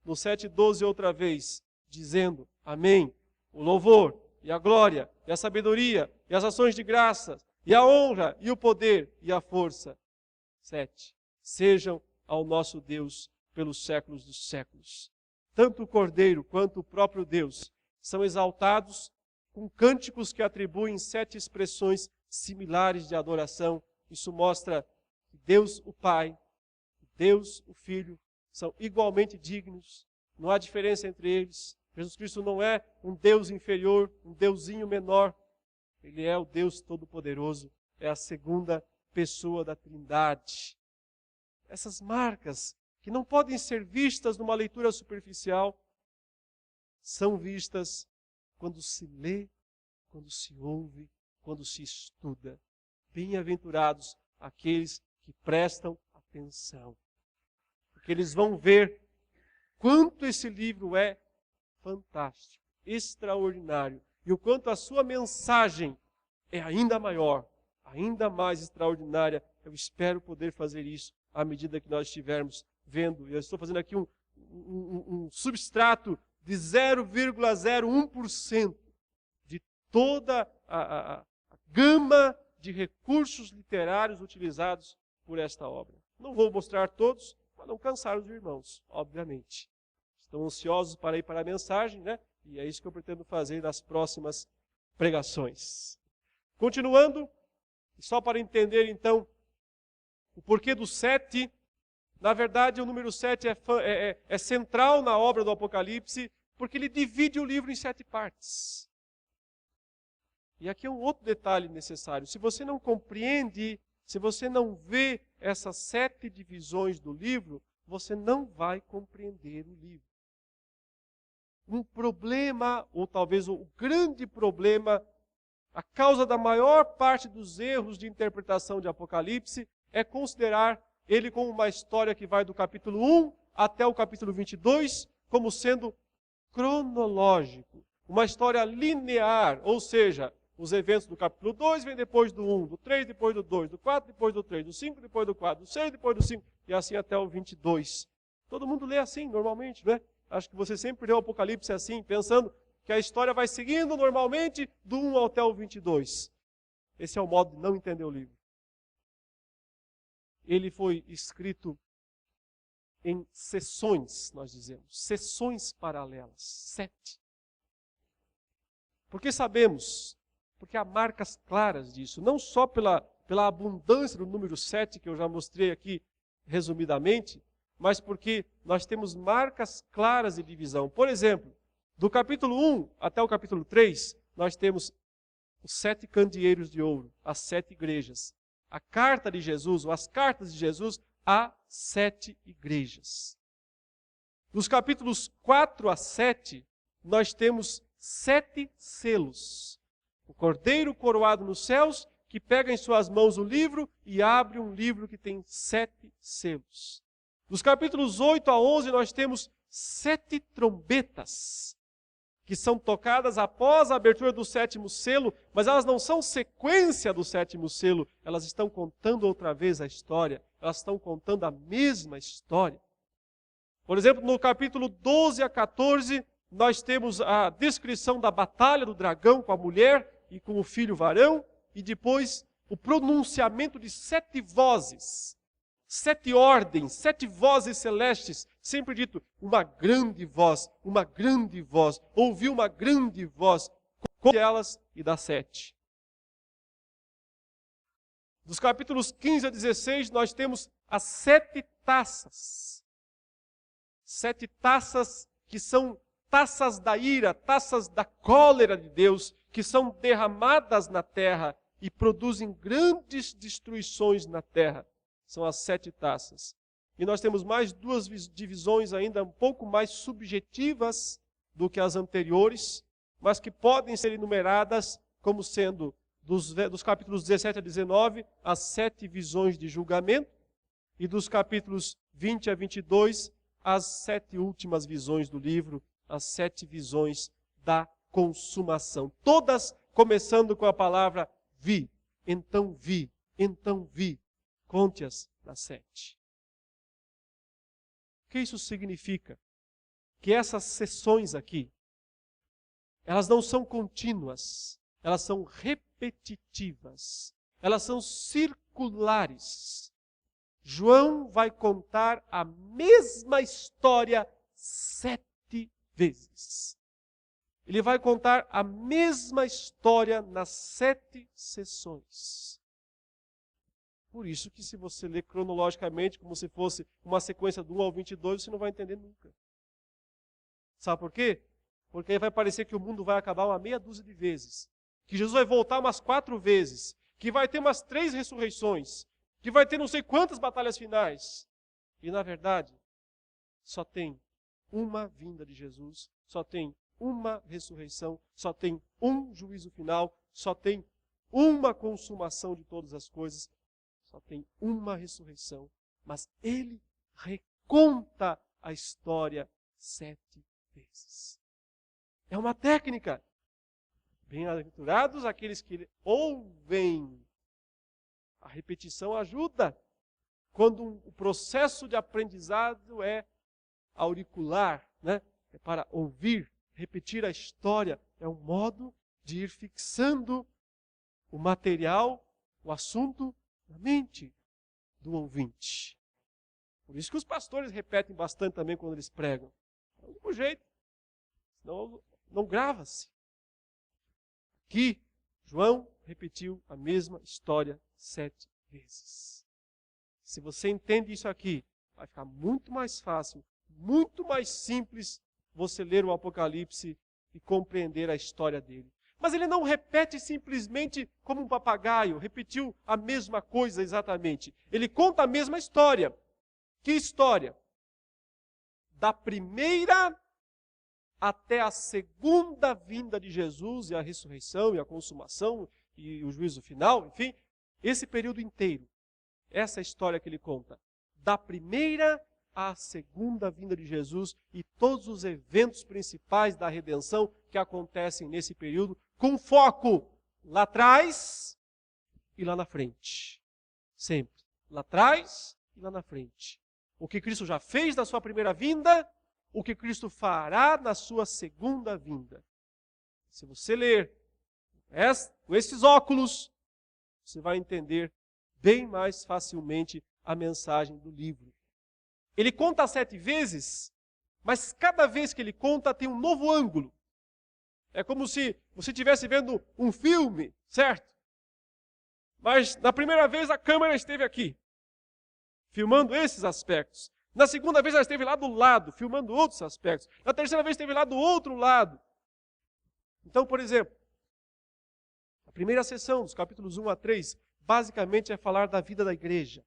No 7:12 outra vez, dizendo amém, o louvor e a glória e a sabedoria e as ações de graças e a honra e o poder e a força. 7. Sejam ao nosso Deus pelos séculos dos séculos. Tanto o Cordeiro quanto o próprio Deus são exaltados com cânticos que atribuem 7 expressões similares de adoração. Isso mostra que Deus o Pai, Deus o Filho, são igualmente dignos. Não há diferença entre eles. Jesus Cristo não é um Deus inferior, um deusinho menor. Ele é o Deus Todo-Poderoso. É a segunda pessoa da Trindade. Essas marcas, que não podem ser vistas numa leitura superficial, são vistas quando se lê, quando se ouve, quando se estuda. Bem-aventurados aqueles que prestam atenção. Porque eles vão ver quanto esse livro é fantástico, extraordinário, e o quanto a sua mensagem é ainda maior, ainda mais extraordinária. Eu espero poder fazer isso à medida que nós estivermos vendo. Eu estou fazendo aqui um substrato de 0,01% de toda a gama de recursos literários utilizados por esta obra. Não vou mostrar todos, para não cansar os irmãos, obviamente. Estão ansiosos para ir para a mensagem, né? E é isso que eu pretendo fazer nas próximas pregações. Continuando, só para entender então o porquê do 7, na verdade o número 7 é central na obra do Apocalipse, porque ele divide o livro em 7 partes. E aqui é um outro detalhe necessário. Se você não compreende, se você não vê essas 7 divisões do livro, você não vai compreender o livro. Um problema, ou talvez o grande problema, a causa da maior parte dos erros de interpretação de Apocalipse, é considerar ele como uma história que vai do capítulo 1 até o capítulo 22, como sendo cronológico. Uma história linear, ou seja, os eventos do capítulo 2 vêm depois do 1, do 3 depois do 2, do 4 depois do 3, do 5 depois do 4, do 6 depois do 5, e assim até o 22. Todo mundo lê assim, normalmente, não é? Acho que você sempre lê o Apocalipse assim, pensando que a história vai seguindo normalmente do 1 até o 22. Esse é o modo de não entender o livro. Ele foi escrito em sessões, nós dizemos, sessões paralelas, 7. Porque sabemos, porque há marcas claras disso, não só pela abundância do número 7, que eu já mostrei aqui resumidamente, mas porque nós temos marcas claras de divisão. Por exemplo, do capítulo 1 até o capítulo 3, nós temos os 7 candeeiros de ouro, as 7 igrejas. A carta de Jesus, ou as cartas de Jesus, há 7 igrejas. Dos capítulos 4 a 7, nós temos 7 selos. O Cordeiro coroado nos céus, que pega em suas mãos o livro e abre um livro que tem 7 selos. Dos capítulos 8 a 11, nós temos 7 trombetas, que são tocadas após a abertura do 7º selo, mas elas não são sequência do 7º selo, elas estão contando outra vez a história, elas estão contando a mesma história. Por exemplo, no capítulo 12 a 14, nós temos a descrição da batalha do dragão com a mulher e com o filho varão, e depois o pronunciamento de 7 vozes, 7 ordens, 7 vozes celestes, sempre dito, uma grande voz, ouvi uma grande voz, com elas e dá 7. Dos capítulos 15 a 16, nós temos as 7 taças. 7 taças que são taças da ira, taças da cólera de Deus, que são derramadas na terra e produzem grandes destruições na terra. São as 7 taças. E nós temos mais duas divisões ainda um pouco mais subjetivas do que as anteriores, mas que podem ser enumeradas como sendo, dos capítulos 17 a 19, as 7 visões de julgamento, e dos capítulos 20 a 22, as 7 últimas visões do livro, as 7 visões da consumação. Todas começando com a palavra vi, então vi, então vi. Conte-as nas 7. O que isso significa? Que essas sessões aqui, elas não são contínuas, elas são repetitivas, elas são circulares. João vai contar a mesma história 7 vezes. Ele vai contar a mesma história nas 7 sessões. Por isso que se você ler cronologicamente, como se fosse uma sequência do 1 ao 22, você não vai entender nunca. Sabe por quê? Porque aí vai parecer que o mundo vai acabar uma meia dúzia de vezes. Que Jesus vai voltar umas 4 vezes. Que vai ter umas 3 ressurreições. Que vai ter não sei quantas batalhas finais. E na verdade, só tem uma vinda de Jesus. Só tem uma ressurreição. Só tem um juízo final. Só tem uma consumação de todas as coisas. Só tem uma ressurreição, mas ele reconta a história 7 vezes. É uma técnica. Bem-aventurados aqueles que ouvem. A repetição ajuda. Quando o processo de aprendizado é auricular, né? É para ouvir, repetir a história. É um modo de ir fixando o material, o assunto, na mente do ouvinte. Por isso que os pastores repetem bastante também quando eles pregam. É o único jeito. Senão não grava-se. Aqui, João repetiu a mesma história 7 vezes. Se você entende isso aqui, vai ficar muito mais fácil, muito mais simples você ler o Apocalipse e compreender a história dele. Mas ele não repete simplesmente como um papagaio, repetiu a mesma coisa exatamente. Ele conta a mesma história. Que história? Da primeira até a segunda vinda de Jesus e a ressurreição e a consumação e o juízo final, enfim, esse período inteiro. Essa é a história que ele conta. Da primeira à segunda vinda de Jesus e todos os eventos principais da redenção que acontecem nesse período, com foco lá atrás e lá na frente. Sempre. Lá atrás e lá na frente. O que Cristo já fez na sua primeira vinda, o que Cristo fará na sua segunda vinda. Se você ler com esses óculos, você vai entender bem mais facilmente a mensagem do livro. Ele conta 7 vezes, mas cada vez que ele conta tem um novo ângulo. É como se você estivesse vendo um filme, certo? Mas na primeira vez a câmera esteve aqui, filmando esses aspectos. Na segunda vez ela esteve lá do lado, filmando outros aspectos. Na terceira vez esteve lá do outro lado. Então, por exemplo, a primeira sessão, dos capítulos 1 a 3, basicamente é falar da vida da igreja.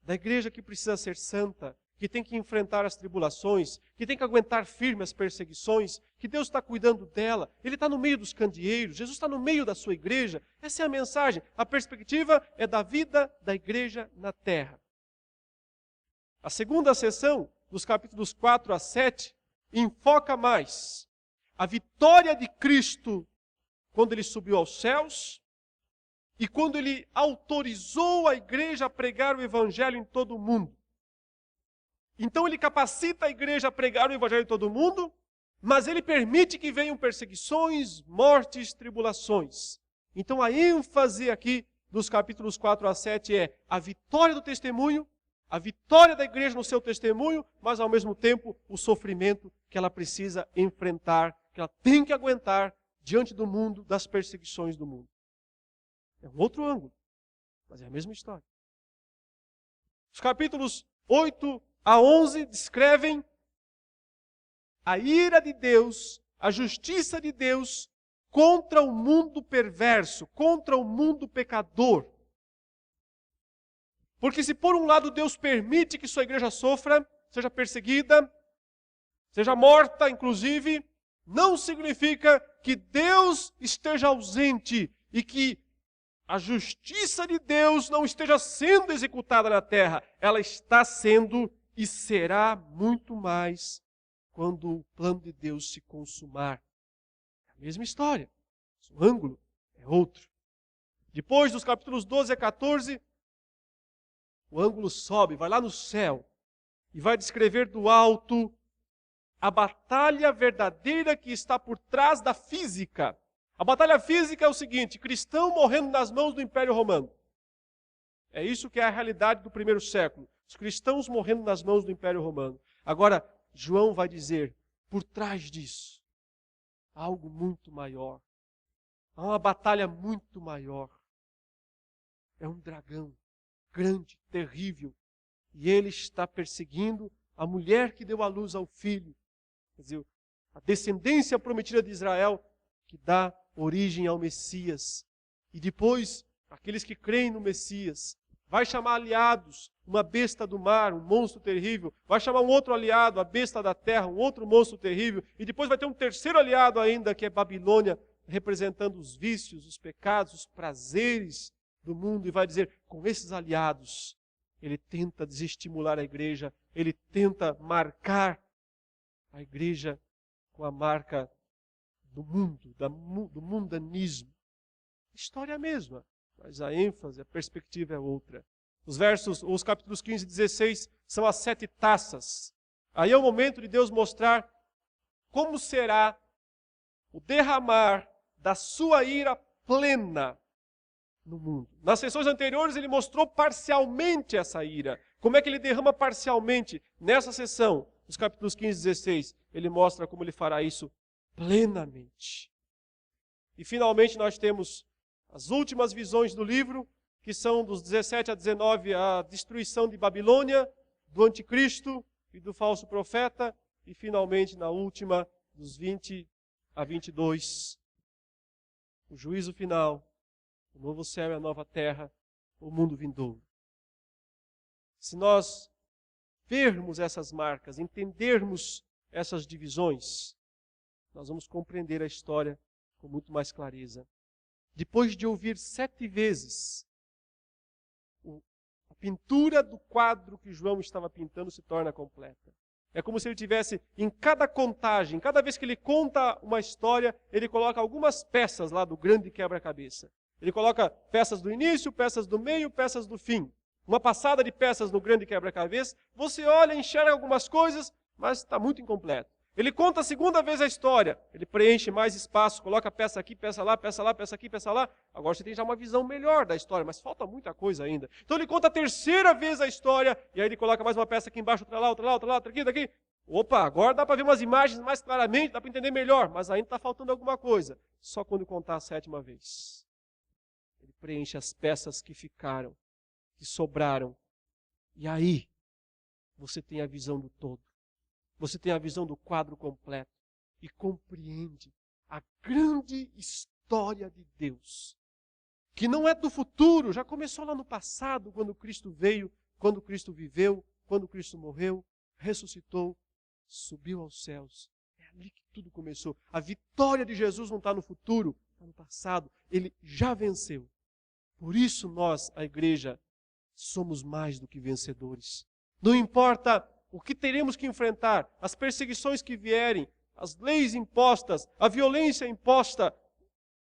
Da igreja que precisa ser santa, que tem que enfrentar as tribulações, que tem que aguentar firme as perseguições, que Deus está cuidando dela, Ele está no meio dos candeeiros, Jesus está no meio da sua igreja. Essa é a mensagem. A perspectiva é da vida da igreja na terra. A segunda sessão, dos capítulos 4 a 7, enfoca mais a vitória de Cristo quando Ele subiu aos céus e quando Ele autorizou a igreja a pregar o Evangelho em todo o mundo. Então Ele capacita a igreja a pregar o Evangelho em todo o mundo, mas Ele permite que venham perseguições, mortes, tribulações. Então a ênfase aqui dos capítulos 4 a 7 é a vitória do testemunho, a vitória da igreja no seu testemunho, mas ao mesmo tempo o sofrimento que ela precisa enfrentar, que ela tem que aguentar diante do mundo, das perseguições do mundo. É um outro ângulo, mas é a mesma história. Os capítulos 8 a 11 descrevem a ira de Deus, a justiça de Deus contra o mundo perverso, contra o mundo pecador. Porque se por um lado Deus permite que sua igreja sofra, seja perseguida, seja morta, inclusive, não significa que Deus esteja ausente e que a justiça de Deus não esteja sendo executada na terra. Ela está sendo e será muito mais quando o plano de Deus se consumar. É a mesma história, o ângulo é outro. Depois dos capítulos 12 a 14, o ângulo sobe, vai lá no céu e vai descrever do alto a batalha verdadeira que está por trás da física. A batalha física é o seguinte: cristão morrendo nas mãos do Império Romano. É isso que é a realidade do primeiro século. Os cristãos morrendo nas mãos do Império Romano. Agora, João vai dizer, por trás disso, há algo muito maior. Há uma batalha muito maior. É um dragão grande, terrível. E ele está perseguindo a mulher que deu à luz ao filho. Quer dizer, a descendência prometida de Israel, que dá origem ao Messias. E depois, aqueles que creem no Messias, vai chamar aliados, uma besta do mar, um monstro terrível. Vai chamar um outro aliado, a besta da terra, um outro monstro terrível. E depois vai ter um terceiro aliado ainda, que é Babilônia, representando os vícios, os pecados, os prazeres do mundo. E vai dizer, com esses aliados, ele tenta desestimular a igreja, ele tenta marcar a igreja com a marca do mundo, do mundanismo. A história é a mesma, mas a ênfase, a perspectiva é outra. Os capítulos 15 e 16 são as 7 taças. Aí é o momento de Deus mostrar como será o derramar da sua ira plena no mundo. Nas sessões anteriores ele mostrou parcialmente essa ira. Como é que ele derrama parcialmente? Nessa sessão, nos capítulos 15 e 16, ele mostra como ele fará isso plenamente. E finalmente nós temos as últimas visões do livro, que são dos 17 a 19, a destruição de Babilônia, do anticristo e do falso profeta, e finalmente na última, dos 20 a 22, o juízo final, o novo céu e a nova terra, o mundo vindouro. Se nós vermos essas marcas, entendermos essas divisões, nós vamos compreender a história com muito mais clareza. Depois de ouvir 7 vezes, a pintura do quadro que João estava pintando se torna completa. É como se ele tivesse, em cada contagem, cada vez que ele conta uma história, ele coloca algumas peças lá do grande quebra-cabeça. Ele coloca peças do início, peças do meio, peças do fim. Uma passada de peças no grande quebra-cabeça, você olha, enxerga algumas coisas, mas está muito incompleto. Ele conta a segunda vez a história, ele preenche mais espaço, coloca peça aqui, peça lá, peça lá, peça aqui, peça lá. Agora você tem já uma visão melhor da história, mas falta muita coisa ainda. Então ele conta a terceira vez a história, e aí ele coloca mais uma peça aqui embaixo, outra lá, outra lá, outra lá, outra aqui, daqui. Opa, agora dá para ver umas imagens mais claramente, dá para entender melhor, mas ainda está faltando alguma coisa. Só quando contar a 7ª vez. Ele preenche as peças que ficaram, que sobraram. E aí, você tem a visão do todo. Você tem a visão do quadro completo e compreende a grande história de Deus, que não é do futuro, já começou lá no passado, quando Cristo veio, quando Cristo viveu, quando Cristo morreu, ressuscitou, subiu aos céus. É ali que tudo começou. A vitória de Jesus não está no futuro, está no passado. Ele já venceu. Por isso nós, a igreja, somos mais do que vencedores. Não importa o que teremos que enfrentar, as perseguições que vierem, as leis impostas, a violência imposta,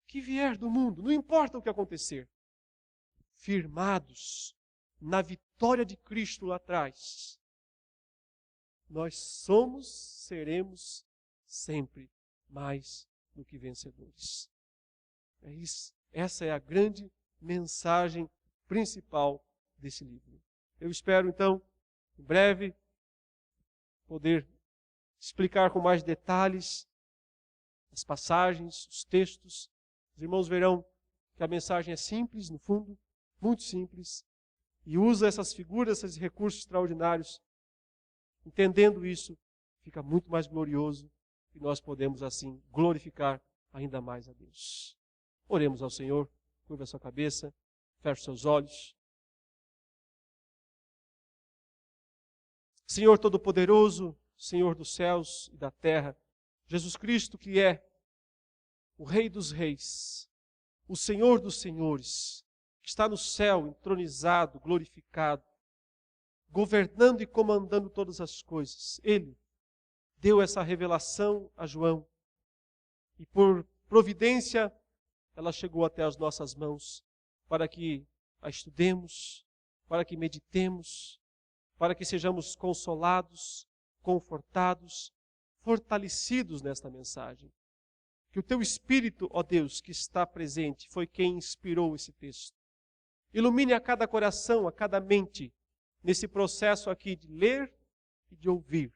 que vier do mundo, não importa o que acontecer. Firmados na vitória de Cristo lá atrás, nós seremos sempre mais do que vencedores. É isso. Essa é a grande mensagem principal desse livro. Eu espero, então, em breve, poder explicar com mais detalhes as passagens, os textos. Os irmãos verão que a mensagem é simples, no fundo, muito simples, e usa essas figuras, esses recursos extraordinários. Entendendo isso, fica muito mais glorioso e nós podemos, assim, glorificar ainda mais a Deus. Oremos ao Senhor, curva a sua cabeça, feche seus olhos. Senhor Todo-Poderoso, Senhor dos céus e da terra, Jesus Cristo, que é o Rei dos reis, o Senhor dos senhores, que está no céu, entronizado, glorificado, governando e comandando todas as coisas. Ele deu essa revelação a João e por providência ela chegou até as nossas mãos para que a estudemos, para que meditemos, para que sejamos consolados, confortados, fortalecidos nesta mensagem. Que o teu Espírito, ó Deus, que está presente, foi quem inspirou esse texto. Ilumine a cada coração, a cada mente, nesse processo aqui de ler e de ouvir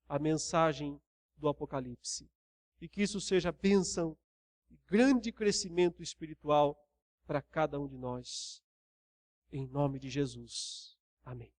a mensagem do Apocalipse. E que isso seja bênção e grande crescimento espiritual para cada um de nós. Em nome de Jesus. Amém.